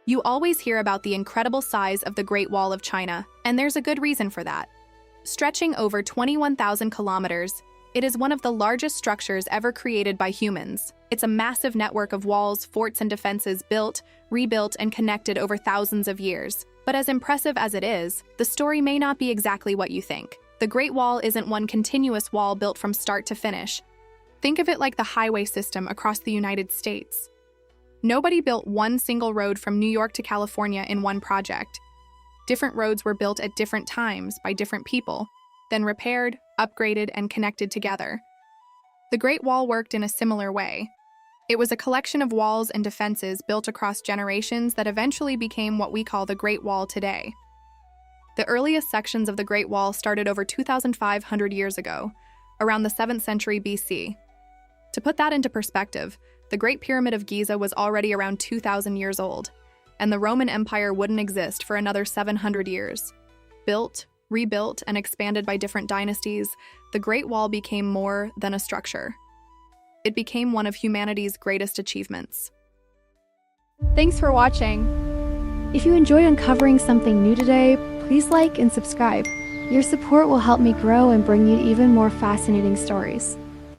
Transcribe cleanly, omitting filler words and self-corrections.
You always hear about the incredible size of the Great Wall of China, and there's a good reason for that. Stretching over 21,000 kilometers, it is one of the largest structures ever created by humans. It's a massive network of walls, forts, and defenses built, rebuilt, and connected over thousands of years. But as impressive as it is, the story may not be exactly what you think. The Great Wall isn't one continuous wall built from start to finish. Think of it like the highway system across the United States. Nobody built one single road from New York to California in one project. Different roads were built at different times by different people, then repaired, upgraded, and connected together. The Great Wall worked in a similar way. It was a collection of walls and defenses built across generations that eventually became what we call the Great Wall today. The earliest sections of the Great Wall started over 2,500 years ago, around the 7th century BC. To put that into perspective, the Great Pyramid of Giza was already around 2,000 years old, and the Roman Empire wouldn't exist for another 700 years. Built, rebuilt, and expanded by different dynasties, the Great Wall became more than a structure. It became one of humanity's greatest achievements. Thanks for watching. If you enjoyed uncovering something new today, please like and subscribe. Your support will help me grow and bring you even more fascinating stories.